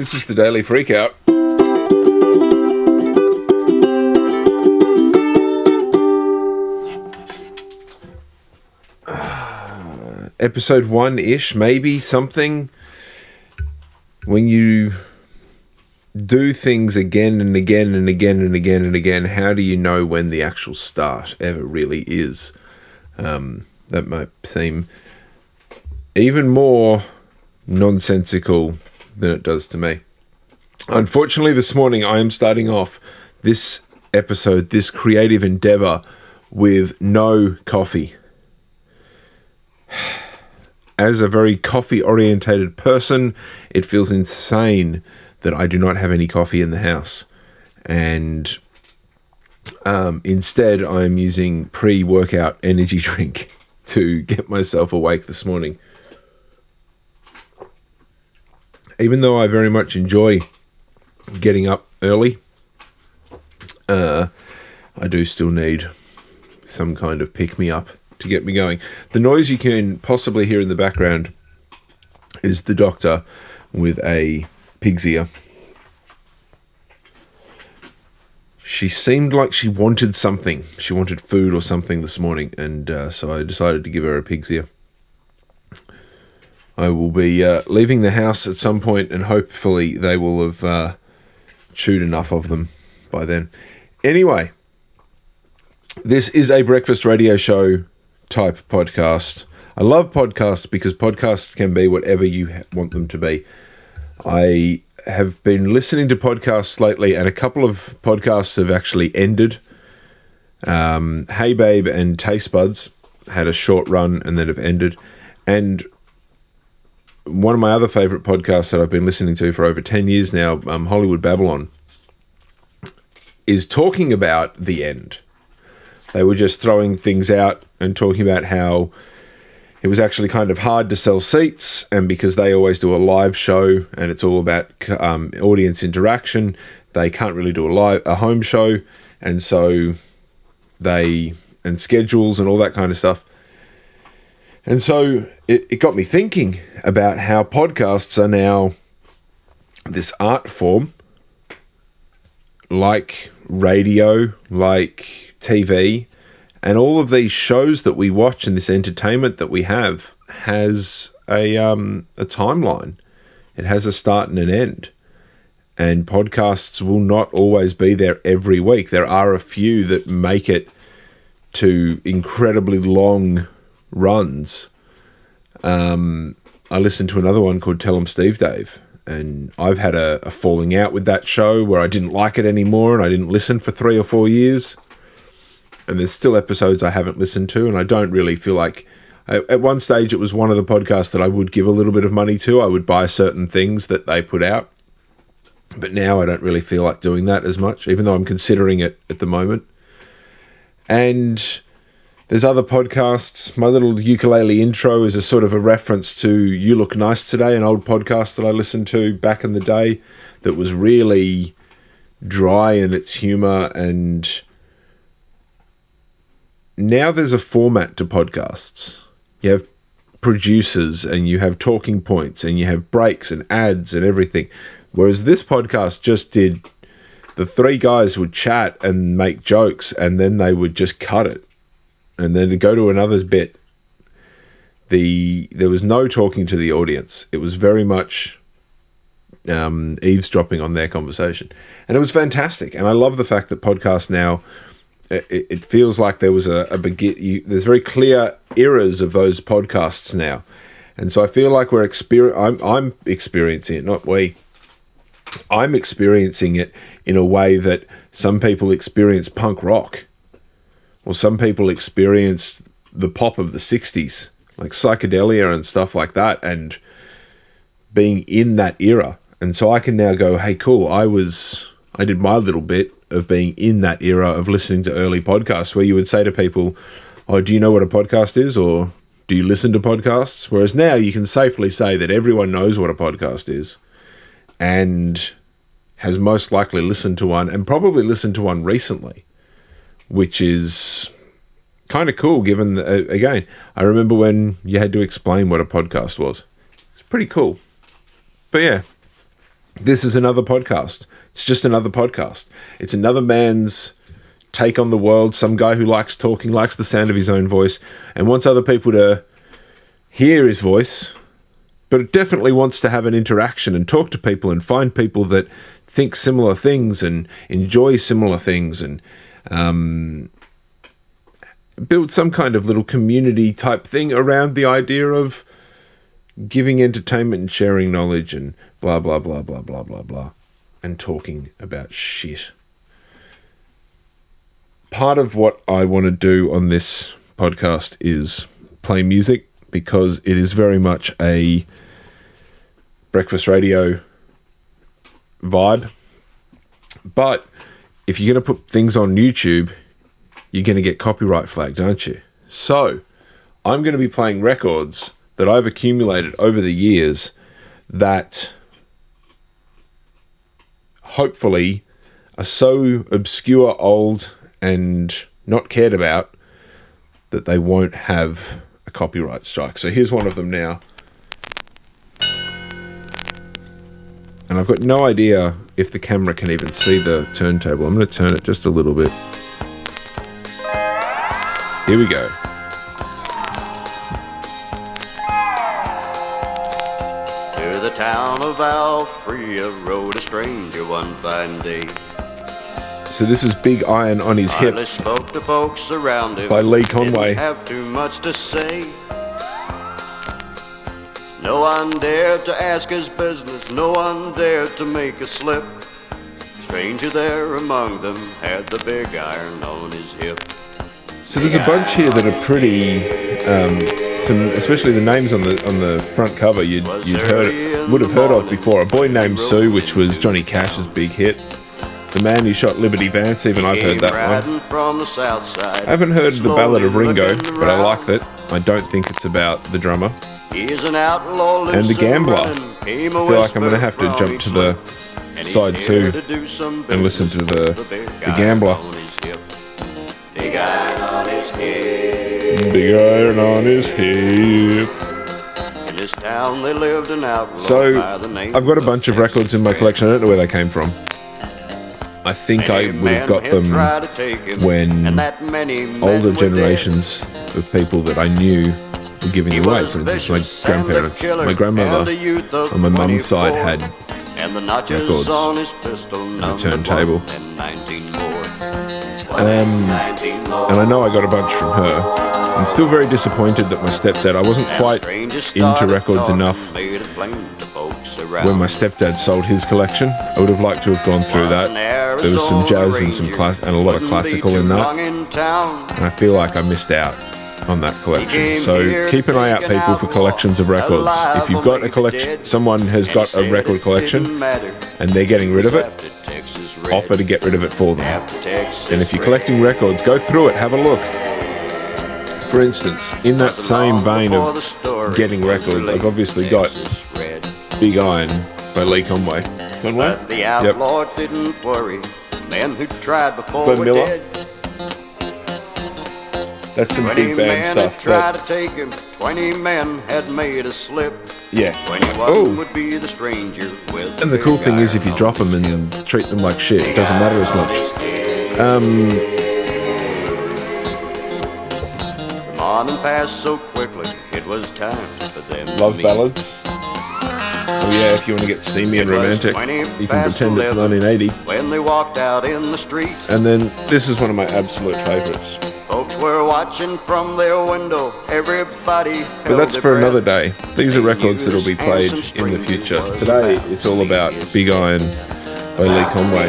This is the Daily Freakout. Episode 1-ish, maybe, something. When you do things again and again and again and again and again, how do you know when the actual start ever really is? That might seem even more nonsensical than it does to me. Unfortunately, this morning I am starting off this episode, this creative endeavor, with no coffee. As a very coffee-orientated person, it feels insane that I do not have any coffee in the house. And instead, I'm using pre-workout energy drink to get myself awake this morning. Even though I very much enjoy getting up early, I do still need some kind of pick-me-up to get me going. The noise you can possibly hear in the background is the doctor with a pig's ear. She seemed like she wanted something. She wanted food or something this morning, and so I decided to give her a pig's ear. I will be leaving the house at some point, and hopefully they will have chewed enough of them by then. Anyway, this is a breakfast radio show type podcast. I love podcasts because podcasts can be whatever you want them to be. I have been listening to podcasts lately, and a couple of podcasts have actually ended. Hey Babe and Taste Buds had a short run and then have ended. And one of my other favorite podcasts that I've been listening to for over 10 years now, Hollywood Babylon, is talking about the end. They were just throwing things out and talking about how it was actually kind of hard to sell seats, and because they always do a live show and it's all about audience interaction, they can't really do a home show, and so and schedules and all that kind of stuff. And so it got me thinking about how podcasts are now this art form, like radio, like TV, and all of these shows that we watch and this entertainment that we have has a timeline. It has a start and an end. And podcasts will not always be there every week. There are a few that make it to incredibly long runs. I listened to another one called Tell 'em Steve Dave, and I've had a falling out with that show where I didn't like it anymore and I didn't listen for 3 or 4 years. And there's still episodes I haven't listened to, and I don't really feel like... At one stage, it was one of the podcasts that I would give a little bit of money to. I would buy certain things that they put out. But now I don't really feel like doing that as much, even though I'm considering it at the moment. And there's other podcasts. My little ukulele intro is a sort of a reference to You Look Nice Today, an old podcast that I listened to back in the day that was really dry in its humor. And now there's a format to podcasts. You have producers and you have talking points and you have breaks and ads and everything. Whereas this podcast just did, the 3 guys would chat and make jokes and then they would just cut it. And then to go to another bit, there was no talking to the audience. It was very much eavesdropping on their conversation. And it was fantastic. And I love the fact that podcasts now, it feels like there was there's very clear eras of those podcasts now. And so I feel like I'm experiencing it, not we. I'm experiencing it in a way that some people experience punk rock, or some people experience the pop of the 60s, like psychedelia and stuff like that, and being in that era. And so I can now go, hey, cool, I did my little bit of being in that era of listening to early podcasts where you would say to people, oh, do you know what a podcast is? Or do you listen to podcasts? Whereas now you can safely say that everyone knows what a podcast is and has most likely listened to one, and probably listened to one recently, which is kind of cool given, again, I remember when you had to explain what a podcast was. It's pretty cool. But yeah, This is another podcast. It's just another podcast. It's another man's take on the world. Some guy who likes talking, likes the sound of his own voice, and wants other people to hear his voice, but it definitely wants to have an interaction and talk to people and find people that think similar things and enjoy similar things, and build some kind of little community type thing around the idea of giving entertainment and sharing knowledge and blah, blah, blah, blah, blah, blah, blah, and talking about shit. Part of what I want to do on this podcast is play music, because it is very much a breakfast radio vibe. But if you're going to put things on YouTube, you're going to get copyright flagged, aren't you? So I'm going to be playing records that I've accumulated over the years that hopefully are so obscure, old, and not cared about that they won't have a copyright strike. So here's one of them now. And I've got no idea if the camera can even see the turntable. I'm going to turn it just a little bit. Here we go. To the town of Alfrea rode a stranger one fine day. So this is Big Iron on His Hip Spoke to folks around him by Lee Conway. Didn't have too much to say. No one dared to ask his business, no one dared to make a slip. The stranger there among them had the big iron on his hip. So there's a bunch here that are pretty, especially the names on the front cover would have heard of before. A Boy Named Sue, which was Johnny Cash's big hit. The Man Who Shot Liberty Valance, even I've heard that one. From the south side, I haven't heard the Ballad of Ringo, but I liked it. I don't think it's about the drummer. He's an outlaw, and The Gambler. I feel like I'm going to have to jump to the side 2 and listen to the Gambler. Big iron on his hip. Big iron on his hip. In this town they lived an outlaw. So I've got a bunch of records in my collection. I don't know where they came from. I think I would have got them when older generations of people that I knew were giving them away. For instance, my grandparents, my grandmother on my mum's side had records and a turntable. And I know I got a bunch from her. I'm still very disappointed that my stepdad, I wasn't quite into records enough when my stepdad sold his collection. I would have liked to have gone through that. There was some jazz and a lot of classical in that. And I feel like I missed out on that collection. So keep an eye out, people, for collections of records. If you've got a collection, someone has got a record collection and they're getting rid of it, offer to get rid of it for them. And if you're collecting records, go through it, have a look. For instance, in that same vein of getting records, I've obviously got Big Iron by Lee Conway. But the outlaw didn't worry. Men who tried before Glenn were Miller. dead. That's some 20 big band men stuff. had tried to take him. 20 men had made a slip. Yeah. 21 would be the stranger with. And the cool thing is, if you drop them and treat them like shit, it doesn't matter as much. The morning passed so quickly, it was time for them Love to meet. ballads. Oh yeah, if you want to get steamy and romantic, you can pretend it's 1980. When they walked out in the street, And then this is one of my absolute favourites. folks were watching from their window. Everybody But that's for another day. These are records that will be played in the future. Today, it's all about Big Iron by Lee Conway.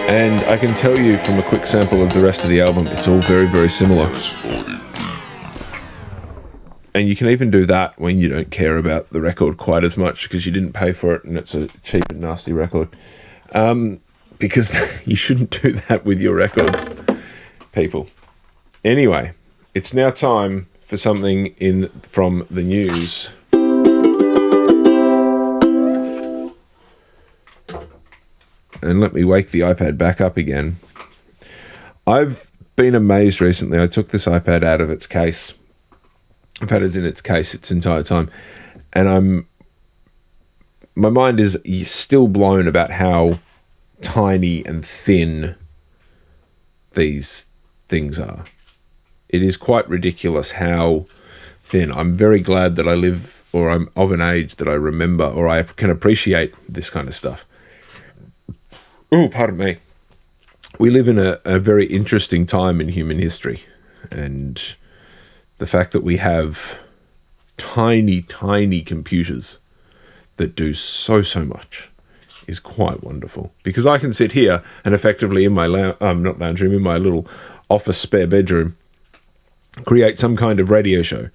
And I can tell you from a quick sample of the rest of the album, it's all very, very similar. And you can even do that when you don't care about the record quite as much because you didn't pay for it and it's a cheap and nasty record. Because you shouldn't do that with your records, people. Anyway, it's now time for something from the news. And let me wake the iPad back up again. I've been amazed recently. I took this iPad out of its case. I've had it in its case its entire time. And my mind is still blown about how tiny and thin these things are. It is quite ridiculous how thin. I'm very glad that I live, or I'm of an age that I remember, or I can appreciate this kind of stuff. Oh, pardon me. We live in a very interesting time in human history, and the fact that we have tiny, tiny computers that do so much is quite wonderful. Because I can sit here and effectively in my not lounge room, in my little office spare bedroom, create some kind of radio show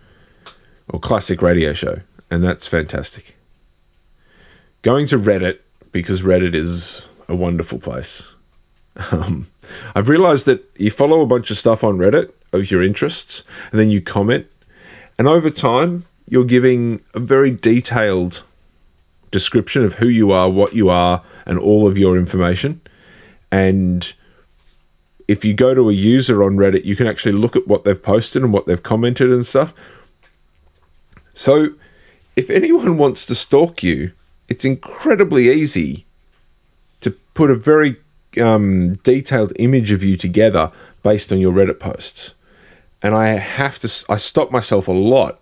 or classic radio show, and that's fantastic. Going to Reddit, because Reddit is a wonderful place. I've realized that you follow a bunch of stuff on Reddit of your interests, and then you comment, and over time you're giving a very detailed description of who you are, what you are, and all of your information. And if you go to a user on Reddit, you can actually look at what they've posted and what they've commented and stuff. So if anyone wants to stalk you, it's incredibly easy to put a very detailed image of you together based on your Reddit posts. And I stop myself a lot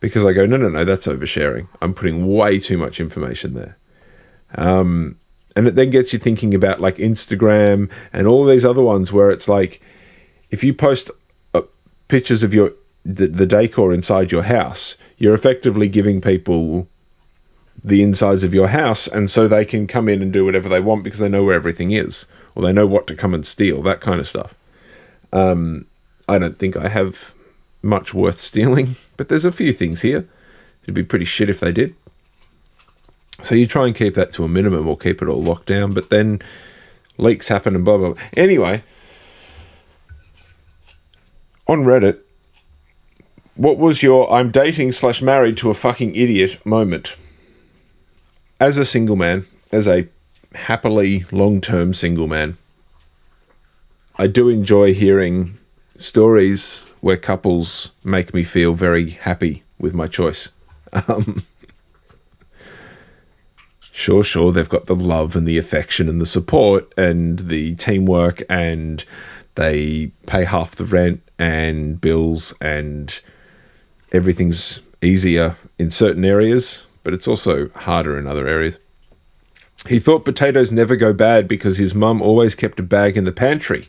because I go, no, that's oversharing. I'm putting way too much information there. And it then gets you thinking about like Instagram and all these other ones where it's like, if you post pictures of the decor inside your house, you're effectively giving people the insides of your house, and so they can come in and do whatever they want because they know where everything is, or they know what to come and steal, that kind of stuff. I don't think I have much worth stealing, but there's a few things here. It'd be pretty shit if they did. So you try and keep that to a minimum or keep it all locked down, but then leaks happen and blah, blah, blah. Anyway, on Reddit, what was your I'm dating / married to a fucking idiot moment? As a single man, as a happily long-term single man, I do enjoy hearing stories where couples make me feel very happy with my choice. Sure, they've got the love and the affection and the support and the teamwork, and they pay half the rent and bills, and everything's easier in certain areas, but it's also harder in other areas. He thought potatoes never go bad because his mum always kept a bag in the pantry.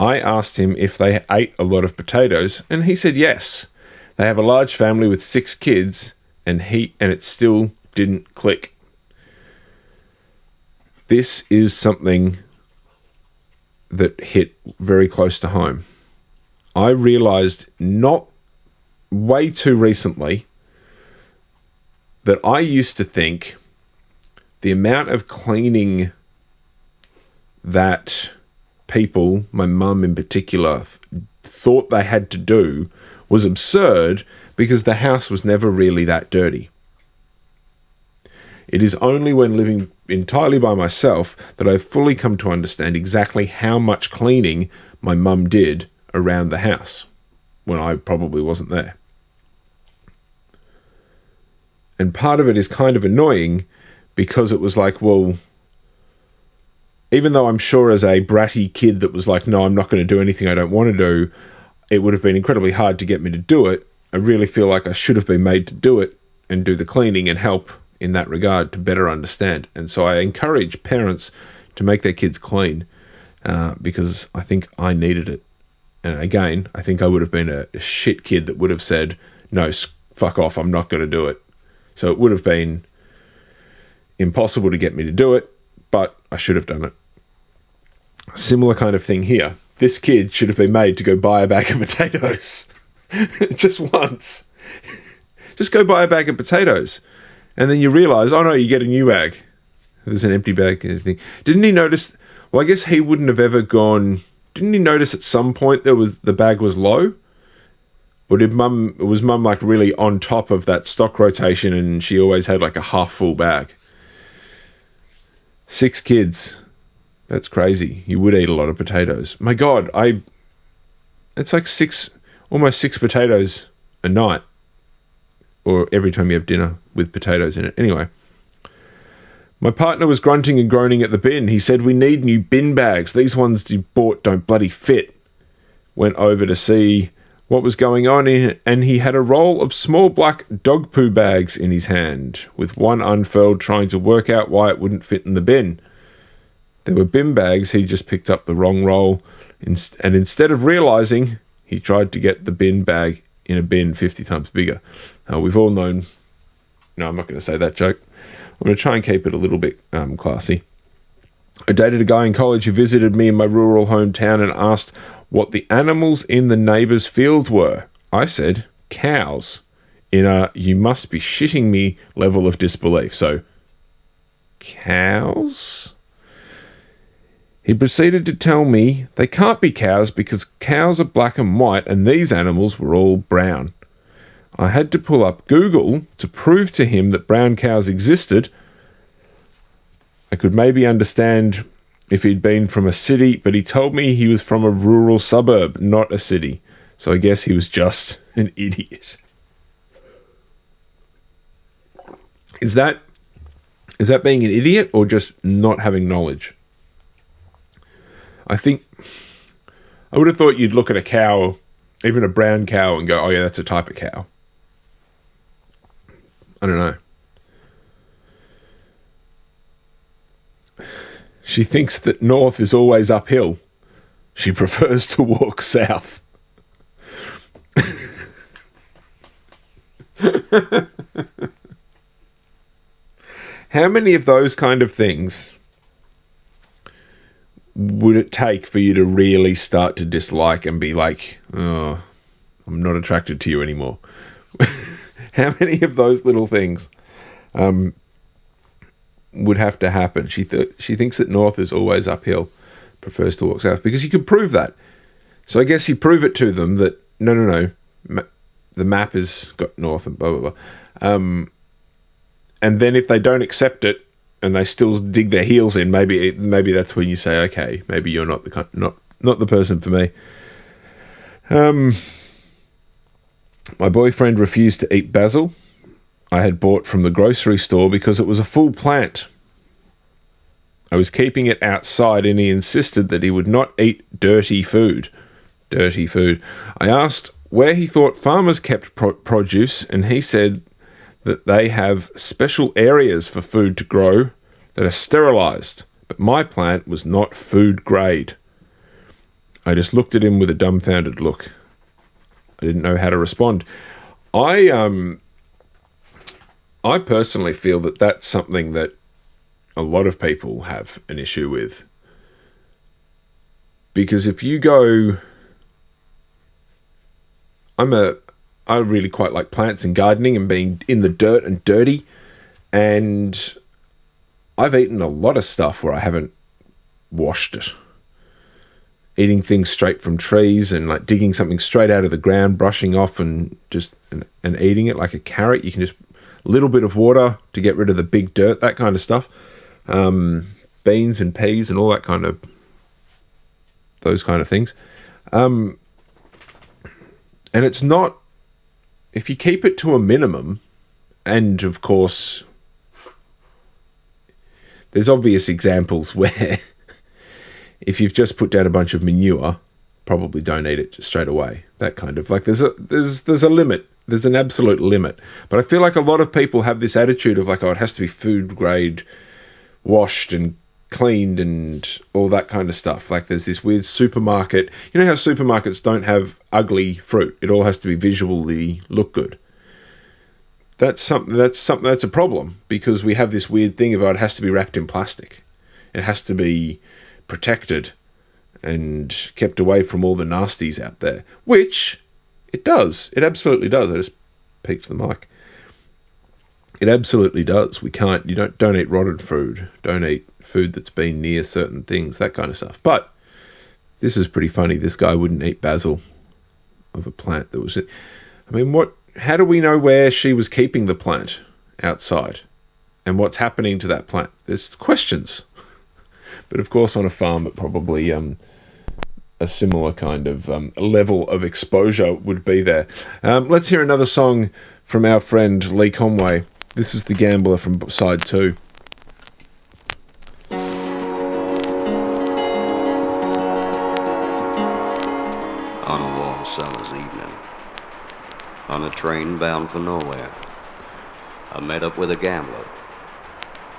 I asked him if they ate a lot of potatoes, and he said yes. They have a large family with 6 kids, and it still didn't click. This is something that hit very close to home. I realized not way too recently that I used to think the amount of cleaning that people, my mum in particular, thought they had to do was absurd because the house was never really that dirty. It is only when living entirely by myself that I've fully come to understand exactly how much cleaning my mum did around the house when I probably wasn't there. And part of it is kind of annoying because it was like, well, even though I'm sure as a bratty kid that was like, no, I'm not going to do anything I don't want to do, it would have been incredibly hard to get me to do it. I really feel like I should have been made to do it and do the cleaning and help in that regard to better understand. And so I encourage parents to make their kids clean because I think I needed it. And again, I think I would have been a shit kid that would have said, no, fuck off, I'm not going to do it. So it would have been impossible to get me to do it, but I should have done it. Similar kind of thing here. This kid should have been made to go buy a bag of potatoes. Just once. Just go buy a bag of potatoes. And then you realise, oh no, you get a new bag. There's an empty bag and everything. Didn't he notice, well, I guess he wouldn't have ever gone, didn't he notice at some point the bag was low? Or was mum like really on top of that stock rotation and she always had like a half full bag? 6 kids. That's crazy. You would eat a lot of potatoes. My God, it's like almost 6 potatoes a night. Or every time you have dinner with potatoes in it. Anyway, My partner was grunting and groaning at the bin. He said, "We need new bin bags. These ones you bought don't bloody fit." Went over to see what was going on, and he had a roll of small black dog poo bags in his hand, with one unfurled, trying to work out why it wouldn't fit in the bin. There were bin bags. He just picked up the wrong roll, and instead of realising, he tried to get the bin bag in a bin 50 times bigger. We've all known... No, I'm not going to say that joke. I'm going to try and keep it a little bit classy. I dated a guy in college who visited me in my rural hometown and asked what the animals in the neighbour's field were. I said, cows, in a "you must be shitting me" level of disbelief. So, cows? He proceeded to tell me they can't be cows because cows are black and white and these animals were all brown. I had to pull up Google to prove to him that brown cows existed. I could maybe understand if he'd been from a city, but he told me he was from a rural suburb, not a city. So I guess he was just an idiot. Is that being an idiot or just not having knowledge? I would have thought you'd look at a cow, even a brown cow, and go, "Oh yeah, that's a type of cow." I don't know. She thinks that north is always uphill. She prefers to walk south. How many of those kind of things would it take for you to really start to dislike and be like, "Oh, I'm not attracted to you anymore"? How many of those little things would have to happen? She thinks that north is always uphill, prefers to walk south, because you could prove that. So I guess you prove it to them that no, the map has got north and blah blah blah. And then if they don't accept it and they still dig their heels in, maybe that's when you say, okay, maybe you're not the person for me. My boyfriend refused to eat basil I had bought from the grocery store because it was a full plant. I was keeping it outside and he insisted that he would not eat dirty food. Dirty food. I asked where he thought farmers kept produce, and he said that they have special areas for food to grow that are sterilised, but my plant was not food grade. I just looked at him with a dumbfounded look. I didn't know how to respond. I personally feel that that's something that a lot of people have an issue with. Because if you go... I really quite like plants and gardening and being in the dirt and dirty. And I've eaten a lot of stuff where I haven't washed it. Eating things straight from trees and like digging something straight out of the ground, brushing off and eating it like a carrot. You can just... little bit of water to get rid of the big dirt, that kind of stuff. Beans and peas and all that kind of... those kind of things. And it's not... if you keep it to a minimum, and of course... there's obvious examples where... if you've just put down a bunch of manure, probably don't eat it just straight away. That kind of... like, there's a limit. There's an absolute limit. But I feel like a lot of people have this attitude of like, oh, it has to be food grade, washed and cleaned and all that kind of stuff. Like there's this weird supermarket. You know how supermarkets don't have ugly fruit? It all has to be visually look good. That's a problem, because we have this weird thing about it has to be wrapped in plastic. It has to be protected and kept away from all the nasties out there, which it does. It absolutely does. I just peeked the mic. It absolutely does. Don't eat rotted food. Don't eat food that's been near certain things, that kind of stuff. But this is pretty funny. This guy wouldn't eat basil of a plant that was... I mean, how do we know where she was keeping the plant outside and what's happening to that plant? There's questions. But of course, on a farm, it probably a similar kind of level of exposure would be there. Let's hear another song from our friend Lee Conway. This is The Gambler from side 2. summer's evening, on a train bound for nowhere, I met up with a gambler.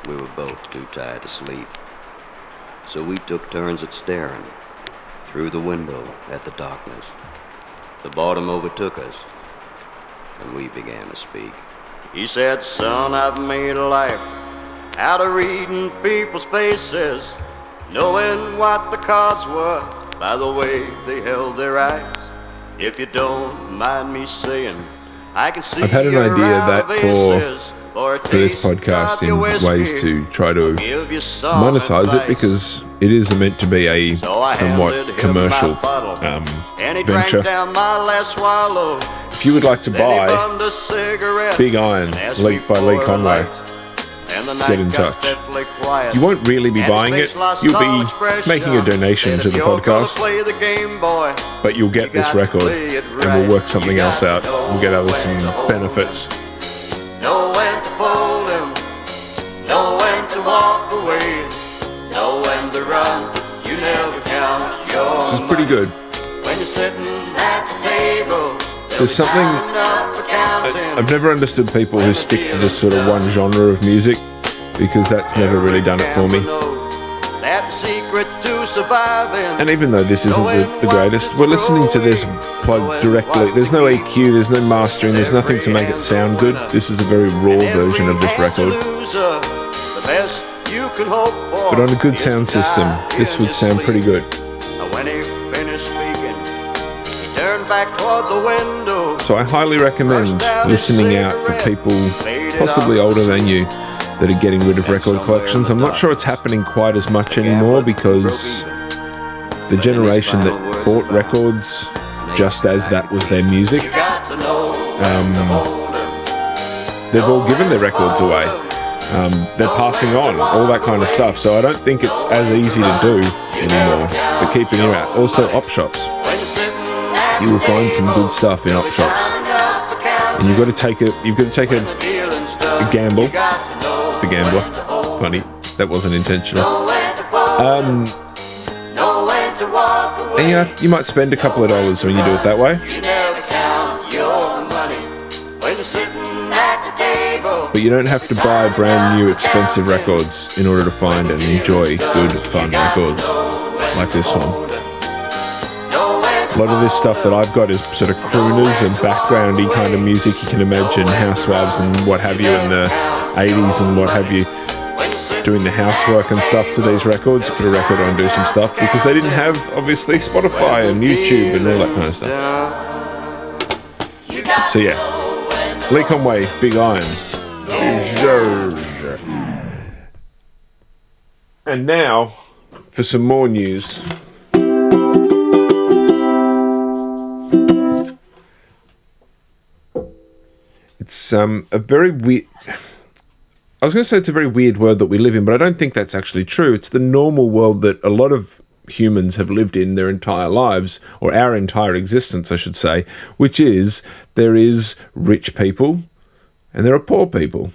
We were both too tired to sleep, so we took turns at staring through the window at the darkness. The boredom overtook us, and we began to speak. He said, "Son, I've made a life out of reading people's faces, knowing what the cards were by the way they held their eyes. If you don't mind me saying, I can see I've had an you're idea out that of aces for this podcast in ways to try to monetize it, because it is meant to be a somewhat commercial venture. If you would like to buy Big Iron, leaked by Lee Conway, get in touch. You won't really be buying it, you'll be making a donation to the podcast, but you'll get this record, and we'll work something else out. We'll get over some benefits. Know when to fold him, know when to walk away, know when to run, you never count your This is pretty good. When you're sitting at the table, there's something, I've never understood people who stick to this sort of one genre of music, because that's never really done it for me. And even though this isn't the greatest, we're listening to this plugged directly. There's no EQ, there's no mastering, there's nothing to make it sound good. This is a very raw version of this record. But on a good sound system, this would sound pretty good. When he finished speaking, he turned back toward the window. So I highly recommend listening out for people possibly older than you that are getting rid of record collections. I'm not sure it's happening quite as much anymore, because the generation that bought records just as that was their music, they've all given their records away. They're passing on, all that kind of stuff. So I don't think it's as easy to do anymore. But keeping you out. Also, op shops. You will find some good stuff in op shops, and you've got to take a gamble. The gambler. Funny, that wasn't intentional. And you might spend a couple of dollars when you do it that way. But you don't have to buy brand new expensive records in order to find and enjoy good, fun records like this one. A lot of this stuff that I've got is sort of crooners and backgroundy kind of music you can imagine, housewives and what have you in the 80s and what have you, doing the housework and stuff to these records. Put a record on, do some stuff, because they didn't have, obviously, Spotify and YouTube and all that kind of stuff. So yeah, Lee Conway, Big Iron. And now for some more news. It's a very weird... I was going to say it's a very weird world that we live in, but I don't think that's actually true. It's the normal world that a lot of humans have lived in their entire lives, or our entire existence, I should say, which is there is rich people and there are poor people.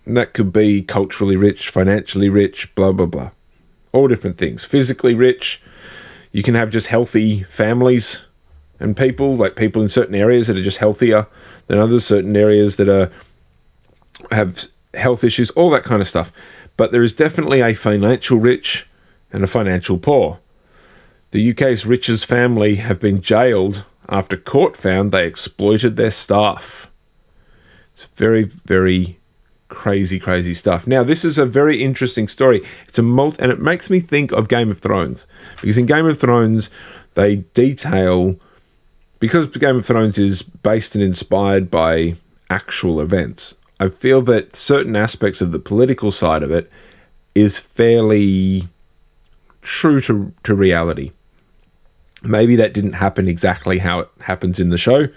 And that could be culturally rich, financially rich, blah, blah, blah. All different things. Physically rich. You can have just healthy families and people, like people in certain areas that are just healthier than others, certain areas that have health issues, all that kind of stuff. But there is definitely a financial rich and a financial poor. The UK's richest family have been jailed after court found they exploited their staff. It's very, very crazy stuff. Now, this is a very interesting story. It's and it makes me think of Game of Thrones, because in Game of Thrones they detail, because Game of Thrones is based and inspired by actual events, I feel that certain aspects of the political side of it is fairly true to reality. Maybe that didn't happen exactly how it happens in the show,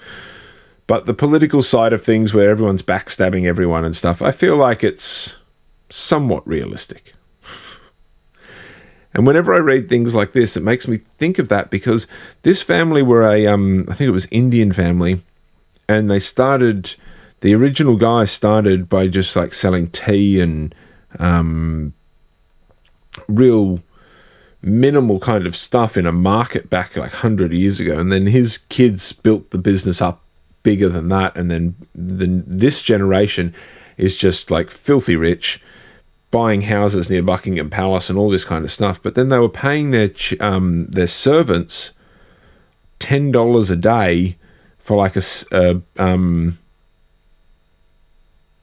but the political side of things where everyone's backstabbing everyone and stuff, I feel like it's somewhat realistic. And whenever I read things like this, it makes me think of that, because this family were I think it was Indian family, and the original guy started by just like selling tea and real minimal kind of stuff in a market back like 100 years ago, and then his kids built the business up bigger than that, and then this generation is just like filthy rich, buying houses near Buckingham Palace and all this kind of stuff. But then they were paying their servants $10 a day for like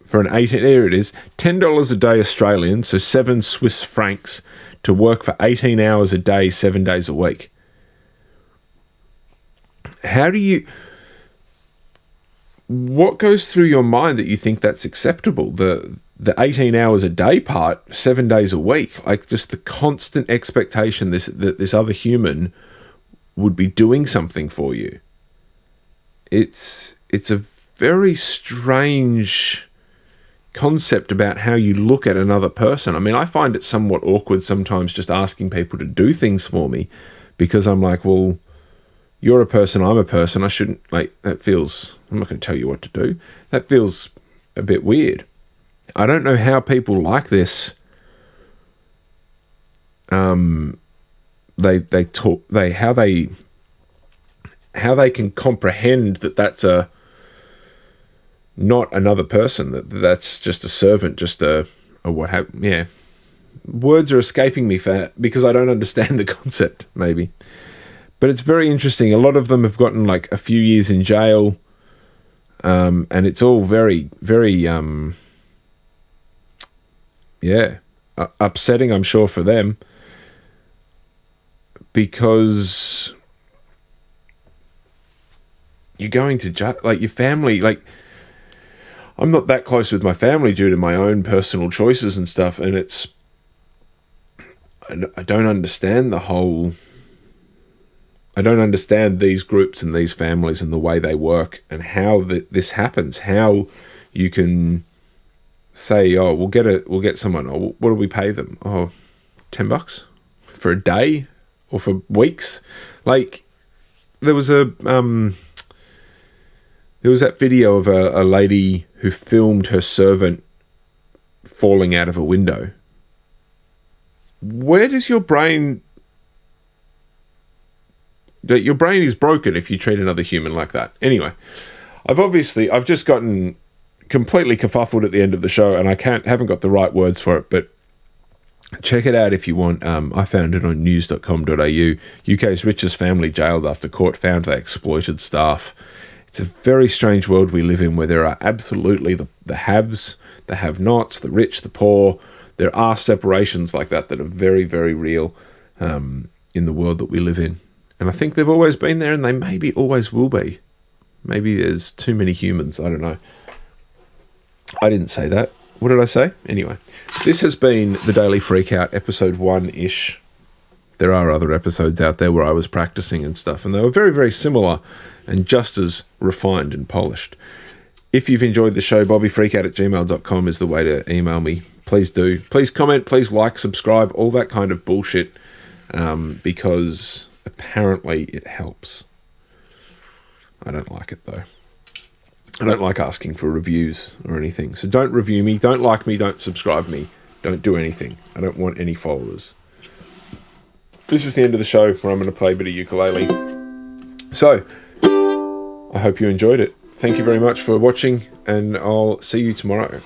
for an 18, there it is, $10 a day Australian, so 7 Swiss francs, to work for 18 hours a day, 7 days a week. What goes through your mind that you think that's acceptable? The 18 hours a day part, 7 days a week, like just the constant expectation that this other human would be doing something for you. It's a very strange concept about how you look at another person. I mean, I find it somewhat awkward sometimes just asking people to do things for me, because I'm like, well, you're a person, I'm a person. I shouldn't, like, that feels, I'm not going to tell you what to do. That feels a bit weird. I don't know how people like this, how they can comprehend that that's not another person, that's just a servant, just a what have, yeah. Words are escaping me because I don't understand the concept, maybe. But it's very interesting. A lot of them have gotten like a few years in jail, and it's all very, very, upsetting, I'm sure, for them, because you're going to like your family, like, I'm not that close with my family due to my own personal choices and stuff, and I don't understand I don't understand these groups and these families and the way they work and how this happens. How you can say, oh, we'll get someone. Oh, what do we pay them? Oh, $10 for a day or for weeks. Like, there was that video of a lady who filmed her servant falling out of a window. Where does your brain... Your brain is broken if you treat another human like that. Anyway, I've just gotten completely kerfuffled at the end of the show, and I haven't got the right words for it, but check it out if you want. I found it on news.com.au. UK's richest family jailed after court found they exploited staff. It's a very strange world we live in, where there are absolutely the haves, the have-nots, the rich, the poor. There are separations like that are very, very real in the world that we live in. And I think they've always been there, and they maybe always will be. Maybe there's too many humans. I don't know. I didn't say that. What did I say? Anyway, this has been the Daily Freakout, episode 1-ish. There are other episodes out there where I was practicing and stuff, and they were very, very similar and just as refined and polished. If you've enjoyed the show, bobbyfreakout@gmail.com is the way to email me. Please do. Please comment, please like, subscribe, all that kind of bullshit, because apparently it helps. I don't like it, though. I don't like asking for reviews or anything. So don't review me, don't like me, don't subscribe me, don't do anything. I don't want any followers. This is the end of the show where I'm going to play a bit of ukulele. So, I hope you enjoyed it. Thank you very much for watching, and I'll see you tomorrow.